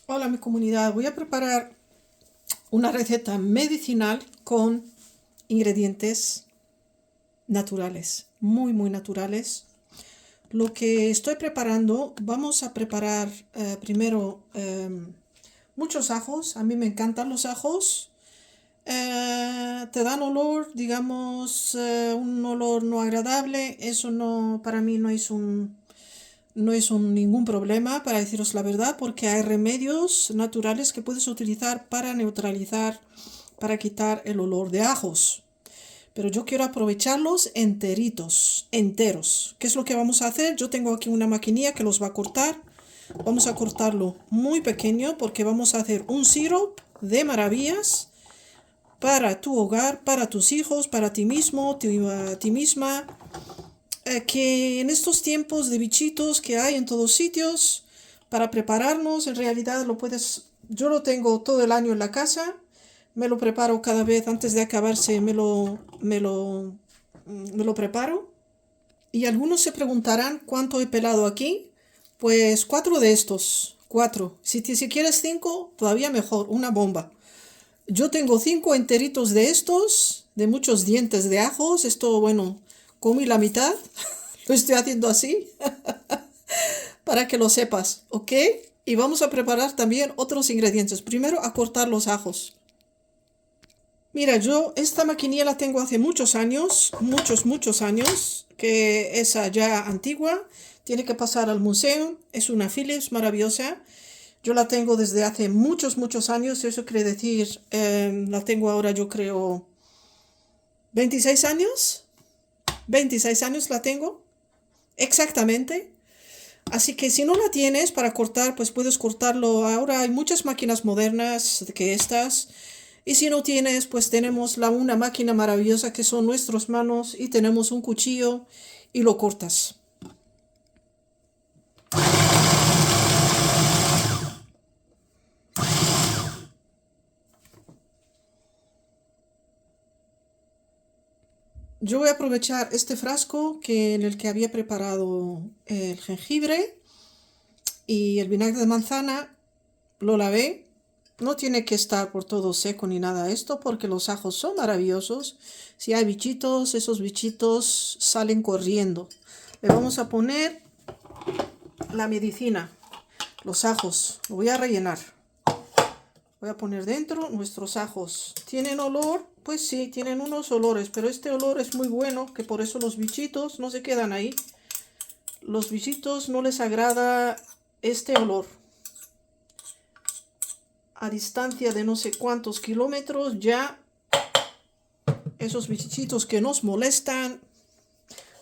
Hola mi comunidad, voy a preparar una receta medicinal con ingredientes naturales, muy naturales. Lo que estoy preparando, vamos a preparar primero muchos ajos. A mí me encantan los ajos. Te dan olor, digamos, un olor no agradable. Eso no, para mí no es ningún problema, para deciros la verdad, porque hay remedios naturales que puedes utilizar para neutralizar, para quitar el olor de ajos. Pero yo quiero aprovecharlos enteros. ¿Qué es lo que vamos a hacer? Yo tengo aquí una maquinilla que los va a cortar. Vamos a cortarlo muy pequeño porque vamos a hacer un syrup de maravillas para tu hogar, para tus hijos, para ti mismo, ti misma, que en estos tiempos de bichitos que hay en todos sitios, para prepararnos, en realidad yo lo tengo todo el año en la casa, me lo preparo cada vez antes de acabarse, me lo preparo. Y algunos se preguntarán cuánto he pelado aquí. Pues cuatro de estos, cuatro. Si quieres cinco, todavía mejor, una bomba. Yo tengo cinco enteritos de estos, de muchos dientes de ajos. Esto, bueno, comí la mitad. Lo estoy haciendo así para que lo sepas, ¿ok? Y vamos a preparar también otros ingredientes. Primero a cortar los ajos. Mira, yo esta maquinilla la tengo hace muchos años, muchos años, que es ya antigua. Tiene que pasar al museo. Es una Philips maravillosa. Yo la tengo desde hace muchos años. Eso quiere decir, la tengo ahora yo creo 26 años. 26 años la tengo. Exactamente. Así que si no la tienes para cortar, pues puedes cortarlo. Ahora hay muchas máquinas modernas que estas. Y si no tienes, pues tenemos una máquina maravillosa que son nuestras manos y tenemos un cuchillo y lo cortas. Yo voy a aprovechar este frasco en el que había preparado el jengibre y el vinagre de manzana. Lo lavé. No tiene que estar por todo seco ni nada esto porque los ajos son maravillosos. Si hay bichitos, esos bichitos salen corriendo. Le vamos a poner la medicina, los ajos. Lo voy a rellenar. Voy a poner dentro nuestros ajos. ¿Tienen olor? Pues sí, tienen unos olores, pero este olor es muy bueno, que por eso los bichitos no se quedan ahí. Los bichitos no les agrada este olor. A distancia de no sé cuántos kilómetros ya esos bichitos que nos molestan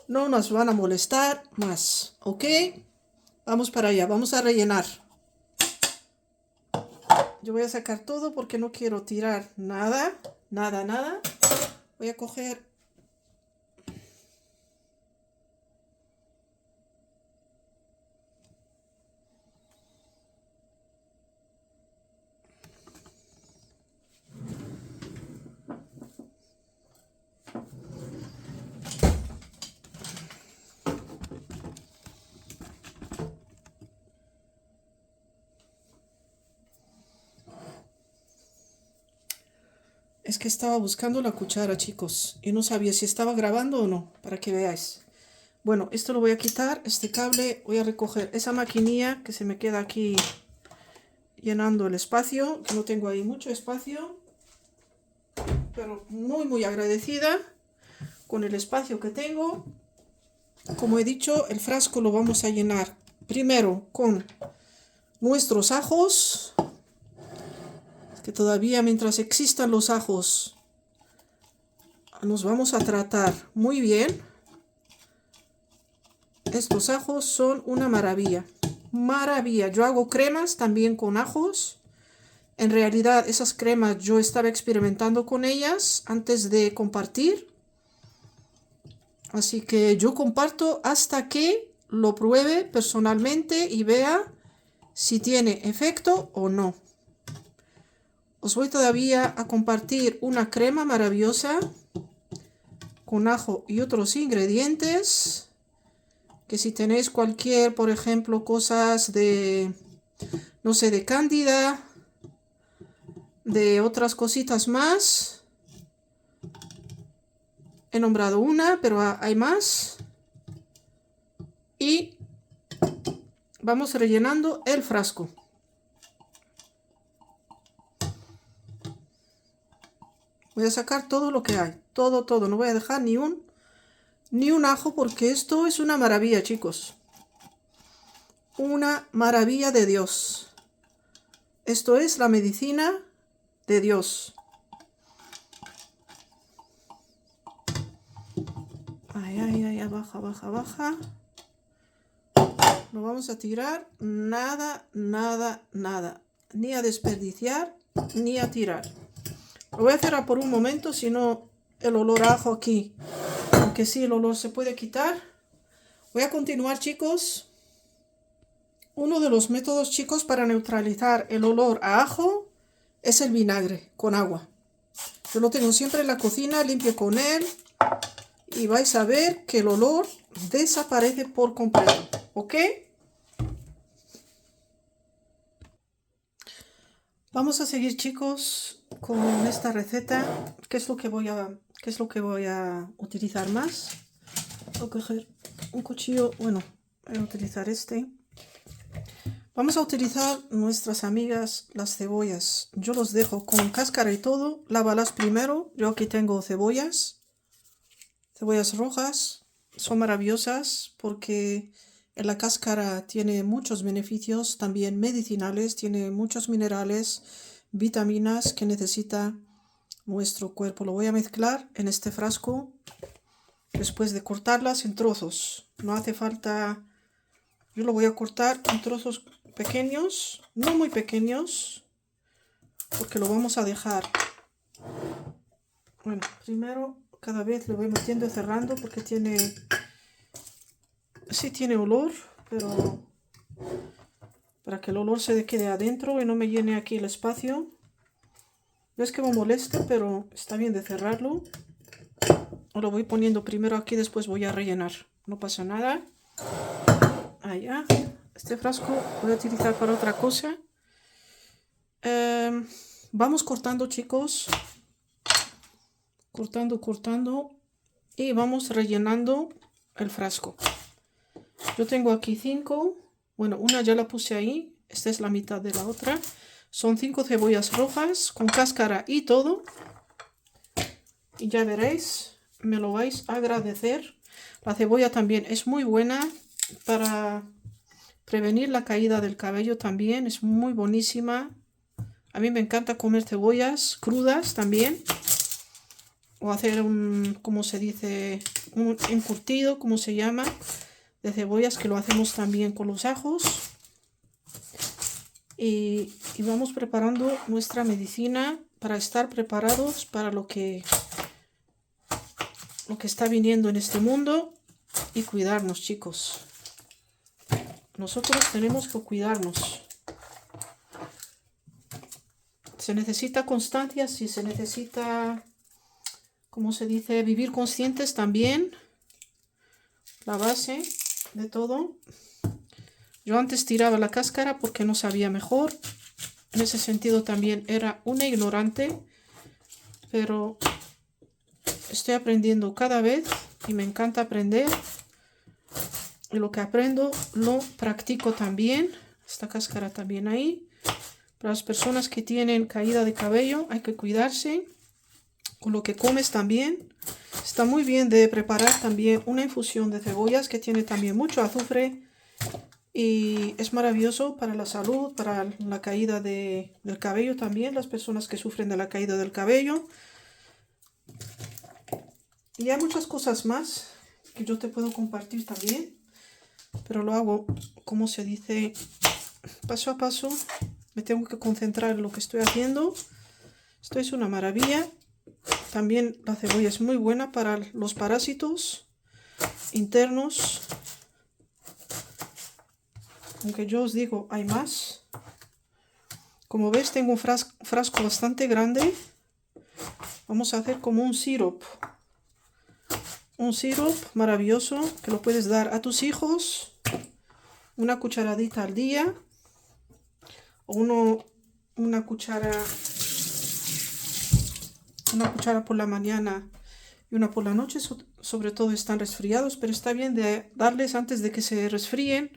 no nos van a molestar más, ¿ok? Vamos para allá, vamos a rellenar. Yo voy a sacar todo porque no quiero tirar nada. Voy a coger. Es que estaba buscando la cuchara, chicos, y no sabía si estaba grabando o no, para que veáis. Bueno, esto lo voy a quitar, este cable, voy a recoger esa maquinilla que se me queda aquí llenando el espacio, que no tengo ahí mucho espacio, pero muy agradecida con el espacio que tengo. Como he dicho, el frasco lo vamos a llenar primero con nuestros ajos, que todavía mientras existan los ajos nos vamos a tratar muy bien. Estos ajos son una maravilla. Maravilla. Yo hago cremas también con ajos. En realidad esas cremas yo estaba experimentando con ellas antes de compartir. Así que yo comparto hasta que lo pruebe personalmente y vea si tiene efecto o no. Os voy todavía a compartir una crema maravillosa con ajo y otros ingredientes. Que si tenéis cualquier, por ejemplo, cosas de no sé, de cándida, de otras cositas más. He nombrado una, pero hay más. Y vamos rellenando el frasco. Voy a sacar todo lo que hay. Todo, todo. No voy a dejar ni un ajo porque esto es una maravilla, chicos. Una maravilla de Dios. Esto es la medicina de Dios. Ay, ay, ay, baja, baja, baja. No vamos a tirar nada, nada, nada. Ni a desperdiciar, ni a tirar. Lo voy a cerrar por un momento, si no el olor a ajo aquí. Aunque sí, el olor se puede quitar. Voy a continuar, chicos. Uno de los métodos, chicos, para neutralizar el olor a ajo es el vinagre con agua. Yo lo tengo siempre en la cocina, limpio con él. Y vais a ver que el olor desaparece por completo. ¿Ok? Vamos a seguir, chicos, con esta receta. ¿Qué es lo que voy a utilizar más? Voy a coger un cuchillo. Bueno, voy a utilizar este. Vamos a utilizar nuestras amigas las cebollas. Yo los dejo con cáscara y todo. Lávalas primero. Yo aquí tengo cebollas. Cebollas rojas. Son maravillosas porque en la cáscara tiene muchos beneficios, también medicinales. Tiene muchos minerales, vitaminas que necesita nuestro cuerpo. Lo voy a mezclar en este frasco después de cortarlas en trozos. No hace falta... Yo lo voy a cortar en trozos pequeños, no muy pequeños, porque lo vamos a dejar. Bueno, primero cada vez lo voy metiendo y cerrando porque tiene... Sí tiene olor, pero para que el olor se quede adentro y no me llene aquí el espacio. No es que me moleste, pero está bien de cerrarlo. Lo voy poniendo primero aquí, después voy a rellenar. No pasa nada. Allá. Este frasco voy a utilizar para otra cosa. Vamos cortando, chicos. Cortando. Y vamos rellenando el frasco. Yo tengo aquí 5. Bueno, una ya la puse ahí. Esta es la mitad de la otra. Son 5 cebollas rojas con cáscara y todo. Y ya veréis, me lo vais a agradecer. La cebolla también es muy buena para prevenir la caída del cabello también. Es muy buenísima. A mí me encanta comer cebollas crudas también. O hacer un, como se dice, un encurtido, como se llama, de cebollas, que lo hacemos también con los ajos. Y vamos preparando nuestra medicina para estar preparados para lo que está viniendo en este mundo y cuidarnos, chicos. Nosotros tenemos que cuidarnos. Se necesita constancia, sí, se necesita, como se dice, vivir conscientes también. La base de todo. Yo antes tiraba la cáscara porque no sabía mejor. En ese sentido también era una ignorante. Pero estoy aprendiendo cada vez y me encanta aprender. Y lo que aprendo lo practico también. Esta cáscara también ahí. Para las personas que tienen caída de cabello hay que cuidarse. Con lo que comes también. Está muy bien de preparar también una infusión de cebollas que tiene también mucho azufre. Y es maravilloso para la salud, para la caída del cabello también. Las personas que sufren de la caída del cabello. Y hay muchas cosas más que yo te puedo compartir también. Pero lo hago, como se dice, paso a paso. Me tengo que concentrar en lo que estoy haciendo. Esto es una maravilla. También la cebolla es muy buena para los parásitos internos. Aunque yo os digo, hay más. Como ves, tengo un frasco bastante grande. Vamos a hacer como un sirope. Un sirope maravilloso que lo puedes dar a tus hijos. Una cucharadita al día. una cuchara por la mañana y una por la noche, sobre todo están resfriados, pero está bien de darles antes de que se resfríen,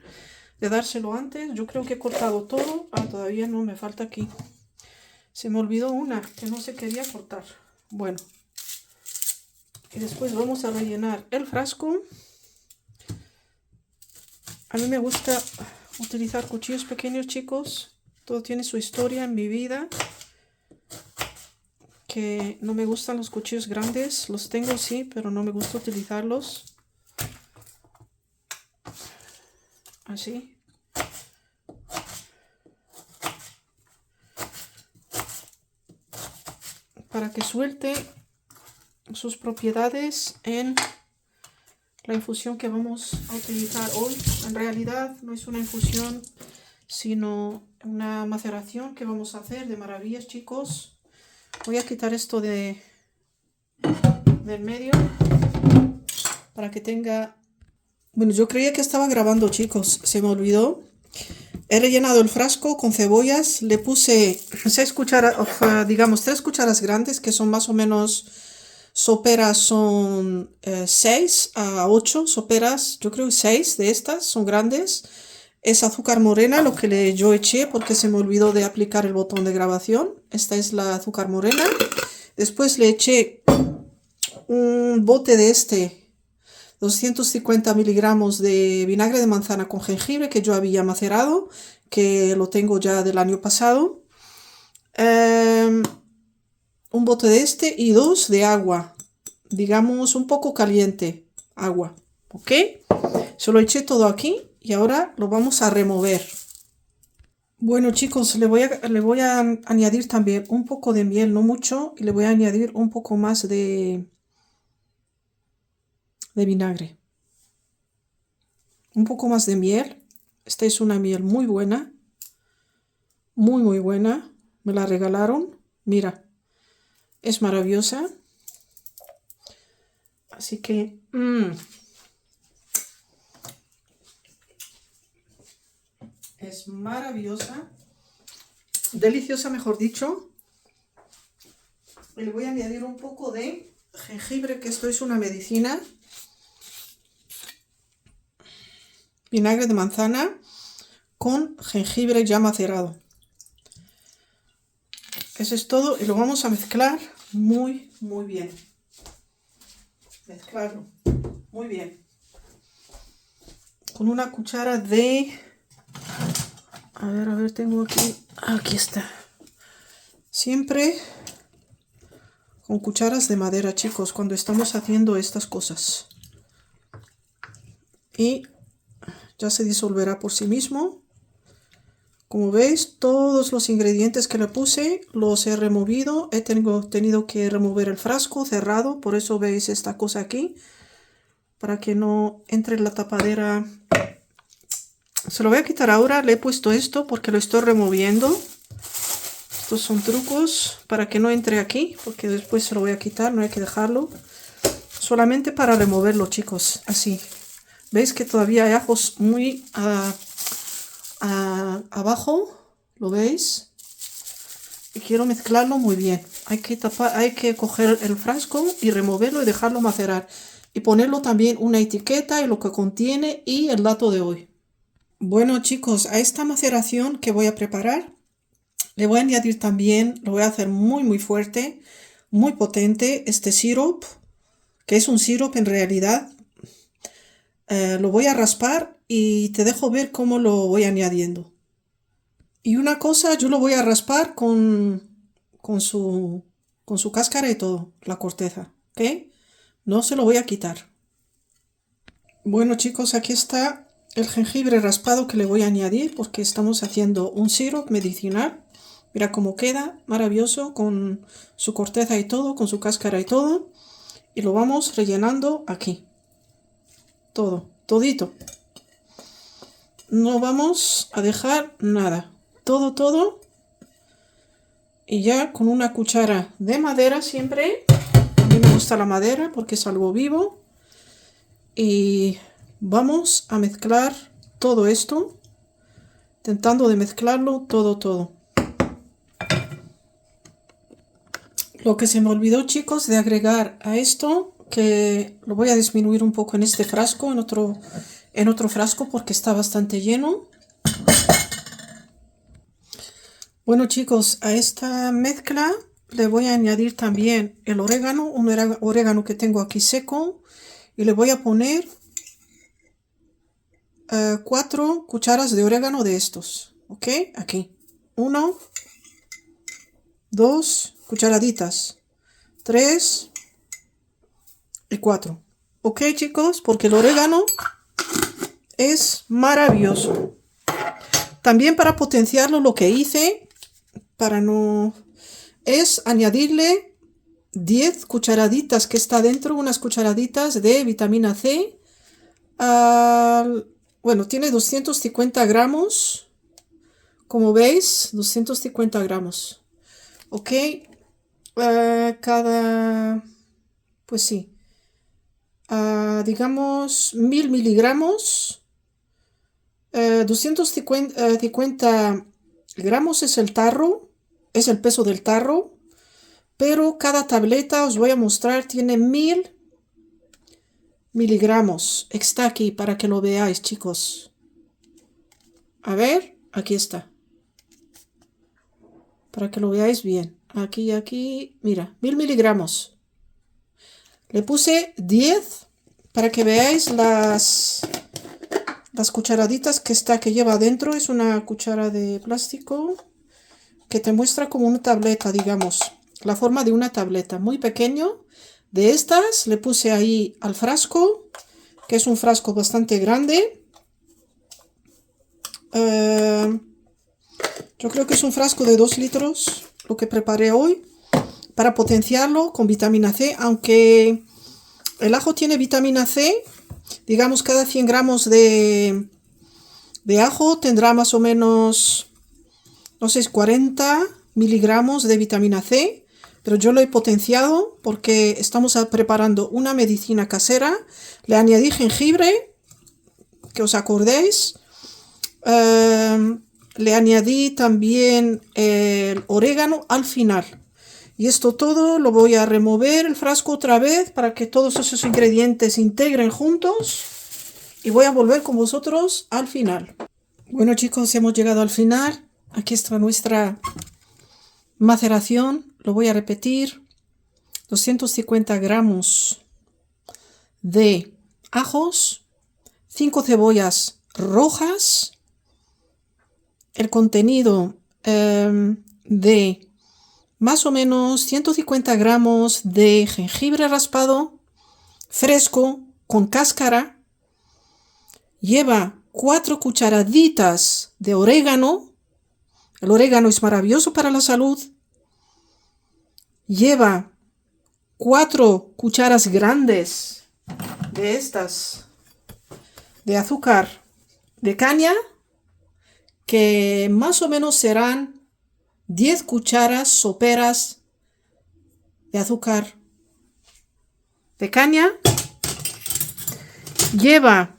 de dárselo antes. Yo creo que he cortado todo. Todavía no, me falta aquí. Se me olvidó una que no se quería cortar. Bueno, y después vamos a rellenar el frasco. A mí me gusta utilizar cuchillos pequeños, chicos. Todo tiene su historia en mi vida. Que no me gustan los cuchillos grandes. Los tengo, sí, pero no me gusta utilizarlos. Así. Para que suelte sus propiedades en la infusión que vamos a utilizar hoy. En realidad no es una infusión, sino una maceración que vamos a hacer de maravillas, chicos. Voy a quitar esto del medio para que tenga... Bueno, yo creía que estaba grabando, chicos, se me olvidó. He rellenado el frasco con cebollas, le puse 6 cucharas, digamos 3 cucharas grandes, que son más o menos soperas, son 6 a 8 soperas, yo creo que 6 de estas son grandes. Es azúcar morena lo que yo eché porque se me olvidó de aplicar el botón de grabación. Esta es la azúcar morena. Después le eché un bote de 250 miligramos de vinagre de manzana con jengibre que yo había macerado, que lo tengo ya del año pasado. Un bote de y 2 de agua, digamos un poco caliente, agua, ¿ok? Se lo eché todo aquí y ahora lo vamos a remover. Bueno, chicos, le voy a añadir también un poco de miel, no mucho, y le voy a añadir un poco más de vinagre. Un poco más de miel. Esta es una miel muy buena. Muy, muy buena. Me la regalaron. Mira. Es maravillosa. Así que... es maravillosa. Deliciosa, mejor dicho. Y le voy a añadir un poco de jengibre, que esto es una medicina. Vinagre de manzana con jengibre ya macerado. Eso es todo y lo vamos a mezclar muy, muy bien. Mezclarlo muy bien. Con una cuchara de... A ver, tengo aquí... Aquí está. Siempre con cucharas de madera, chicos, cuando estamos haciendo estas cosas. Y ya se disolverá por sí mismo. Como veis, todos los ingredientes que le puse los he removido. He tenido que remover el frasco cerrado, por eso veis esta cosa aquí, para que no entre la tapadera. Se lo voy a quitar ahora. Le he puesto esto porque lo estoy removiendo. Estos son trucos para que no entre aquí, porque después se lo voy a quitar, no hay que dejarlo. Solamente para removerlo, chicos, así. ¿Veis que todavía hay ajos muy abajo? ¿Lo veis? Y quiero mezclarlo muy bien. Hay que coger el frasco y removerlo y dejarlo macerar. Y ponerlo también una etiqueta y lo que contiene y el dato de hoy. Bueno, chicos, a esta maceración que voy a preparar, le voy a añadir también, lo voy a hacer muy muy fuerte, muy potente, este sirope, que es un sirope en realidad. Lo voy a raspar y te dejo ver cómo lo voy añadiendo. Y una cosa, yo lo voy a raspar con su cáscara y todo, la corteza, ¿ok? No se lo voy a quitar. Bueno, chicos, aquí está el jengibre raspado que le voy a añadir porque estamos haciendo un sirope medicinal. Mira cómo queda, maravilloso, con su corteza y todo, con su cáscara y todo. Y lo vamos rellenando aquí. Todo, todito. No vamos a dejar nada. Todo. Y ya con una cuchara de madera siempre. A mí me gusta la madera porque es algo vivo. Y vamos a mezclar todo esto intentando de mezclarlo todo. Lo que se me olvidó, chicos, de agregar a esto, que lo voy a disminuir un poco en este frasco, en otro frasco, porque está bastante lleno. Bueno, chicos, a esta mezcla le voy a añadir también el orégano, un orégano que tengo aquí seco, y le voy a poner 4 cucharas de orégano de estos, ¿ok? Aquí, 1, 2 cucharaditas, 3 y 4, ¿ok, chicos? Porque el orégano es maravilloso. También para potenciarlo, lo que hice, es añadirle 10 cucharaditas que está dentro, unas cucharaditas de vitamina C. Bueno, tiene 250 gramos, como veis, 250 gramos, ok. Pues sí, digamos 1000 miligramos, 250 gramos es el tarro, es el peso del tarro, pero cada tableta, os voy a mostrar, tiene 1000 miligramos. Está aquí para que lo veáis, chicos. A ver, aquí está. Para que lo veáis bien. Aquí, mira, 1000 miligramos. Le puse 10 para que veáis las cucharaditas que lleva adentro. Es una cuchara de plástico que te muestra como una tableta, digamos. La forma de una tableta, muy pequeño. De estas le puse ahí al frasco, que es un frasco bastante grande. Yo creo que es un frasco de 2 litros lo que preparé hoy para potenciarlo con vitamina C, aunque el ajo tiene vitamina C, digamos cada 100 gramos de ajo tendrá más o menos, no sé, 40 miligramos de vitamina C, pero yo lo he potenciado porque estamos preparando una medicina casera. Le añadí jengibre, que os acordéis. Le añadí también el orégano al final. Y esto todo lo voy a remover el frasco otra vez para que todos esos ingredientes se integren juntos. Y voy a volver con vosotros al final. Bueno, chicos, hemos llegado al final. Aquí está nuestra maceración. Lo voy a repetir. 250 gramos de ajos, 5 cebollas rojas, el contenido de más o menos 150 gramos de jengibre raspado, fresco, con cáscara, lleva 4 cucharaditas de orégano. El orégano es maravilloso para la salud. Lleva 4 cucharas grandes de estas de azúcar de caña, que más o menos serán 10 cucharas soperas de azúcar de caña. Lleva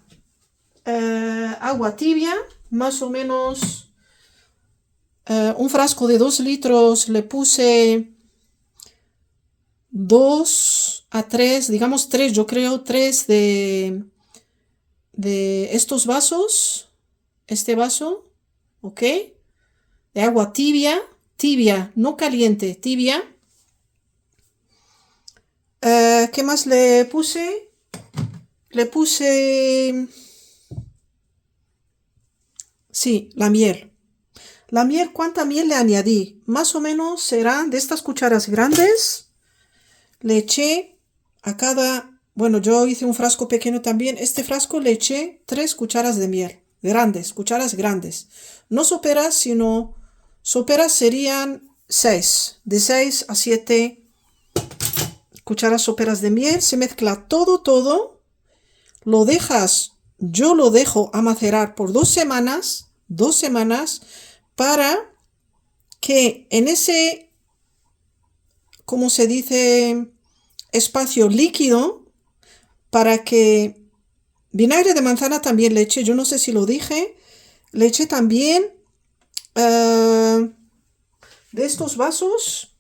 agua tibia, más o menos un frasco de 2 litros, le puse 2 a 3, digamos 3, yo creo 3 de estos vasos, este vaso, ¿ok? De agua tibia, no caliente, tibia. ¿Qué más le puse? Le puse, sí, la miel. La miel, ¿cuánta miel le añadí? Más o menos serán de estas cucharas grandes. Le eché a cada, bueno, yo hice un frasco pequeño también. Este frasco le eché 3 cucharas de miel. Grandes, cucharas grandes. No soperas, sino soperas serían 6. De 6 a 7 cucharas soperas de miel. Se mezcla todo. Lo dejas, yo lo dejo a macerar por 2 semanas. 2 semanas para que en ese, ¿cómo se dice? Espacio líquido, para que vinagre de manzana también le eché, yo no sé si lo dije, le eché también Eh, de estos vasos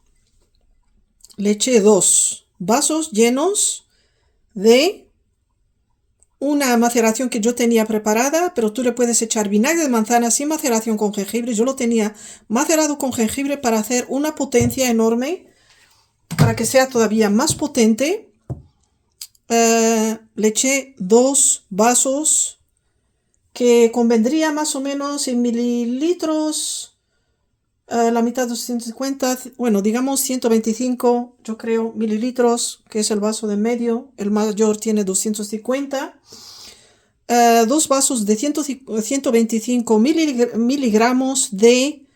le eché 2 vasos llenos de una maceración que yo tenía preparada, pero tú le puedes echar vinagre de manzana sin maceración con jengibre. Yo lo tenía macerado con jengibre para hacer una potencia enorme, para que sea todavía más potente. Le eché 2 vasos que convendría más o menos en mililitros, la mitad 250, bueno, digamos 125, yo creo, mililitros, que es el vaso de medio, el mayor tiene 250. 2 vasos de 125 miligramos de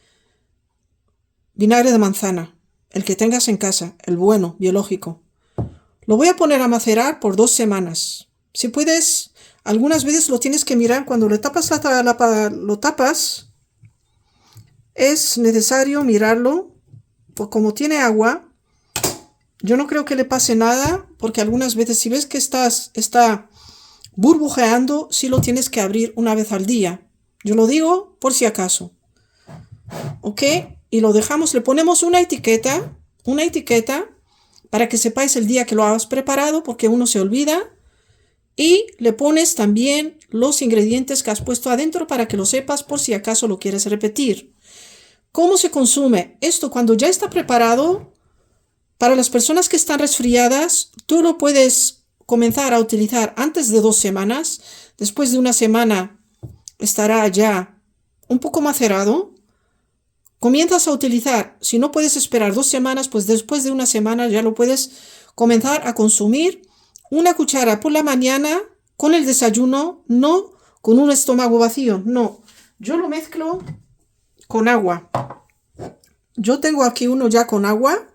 vinagre de manzana, el que tengas en casa, el bueno, biológico. Lo voy a poner a macerar por 2 semanas. Si puedes, algunas veces lo tienes que mirar cuando le tapas lo tapas. Es necesario mirarlo, pues como tiene agua, yo no creo que le pase nada, porque algunas veces si ves que está burbujeando, sí lo tienes que abrir una vez al día. Yo lo digo por si acaso. ¿Ok? Y lo dejamos, le ponemos una etiqueta para que sepáis el día que lo has preparado, porque uno se olvida. Y le pones también los ingredientes que has puesto adentro para que lo sepas por si acaso lo quieres repetir. ¿Cómo se consume? Esto cuando ya está preparado, para las personas que están resfriadas, tú lo puedes comenzar a utilizar antes de 2 semanas. Después de una semana estará ya un poco macerado. Comienzas a utilizar, si no puedes esperar 2 semanas, pues después de una semana ya lo puedes comenzar a consumir. Una cuchara por la mañana con el desayuno, no con un estómago vacío, no. Yo lo mezclo con agua. Yo tengo aquí uno ya con agua,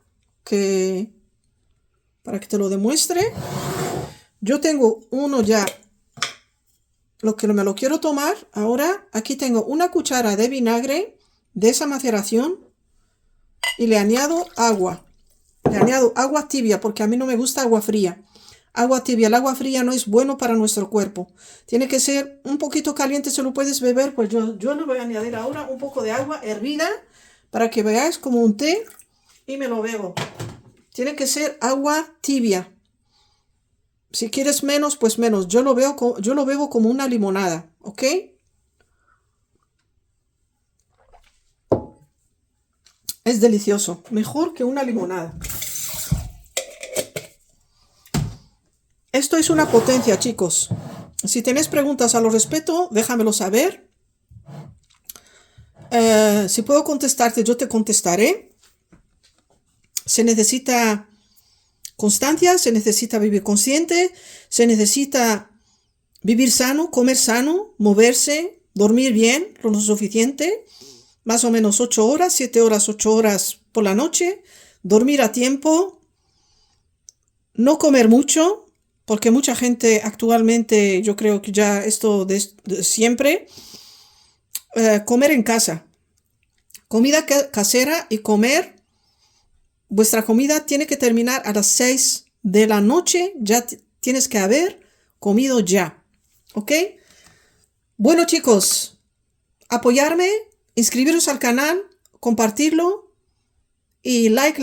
para que te lo demuestre. Yo tengo uno ya, me lo quiero tomar. Ahora aquí tengo una cuchara de vinagre de esa maceración y le añado agua. Le añado agua tibia porque a mí no me gusta agua fría. Agua tibia, el agua fría no es bueno para nuestro cuerpo. Tiene que ser un poquito caliente, se lo puedes beber. Pues yo le voy a añadir ahora un poco de agua hervida para que veáis como un té y me lo bebo. Tiene que ser agua tibia. Si quieres menos, pues menos. Yo lo bebo como una limonada, ¿ok? Es delicioso, mejor que una limonada. Esto es una potencia, chicos. Si tenéis preguntas a lo respecto, déjamelo saber. Si puedo contestarte, yo te contestaré. Se necesita constancia, se necesita vivir consciente, se necesita vivir sano, comer sano, moverse, dormir bien, lo suficiente, más o menos 8 horas, 7 horas, 8 horas por la noche, dormir a tiempo, no comer mucho, porque mucha gente actualmente, yo creo que ya esto de siempre, comer en casa, comida casera y comer. Vuestra comida tiene que terminar a las 6 de la noche, ya tienes que haber comido ya, ¿ok? Bueno, chicos, apoyarme, inscribiros al canal, compartirlo y like,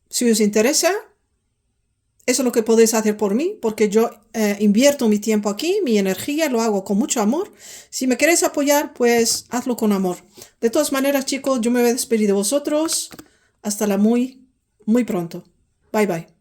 si os interesa. Eso es lo que podéis hacer por mí, porque yo invierto mi tiempo aquí, mi energía, lo hago con mucho amor. Si me queréis apoyar, pues hazlo con amor. De todas maneras, chicos, yo me voy a despedir de vosotros. Hasta muy pronto. Bye, bye.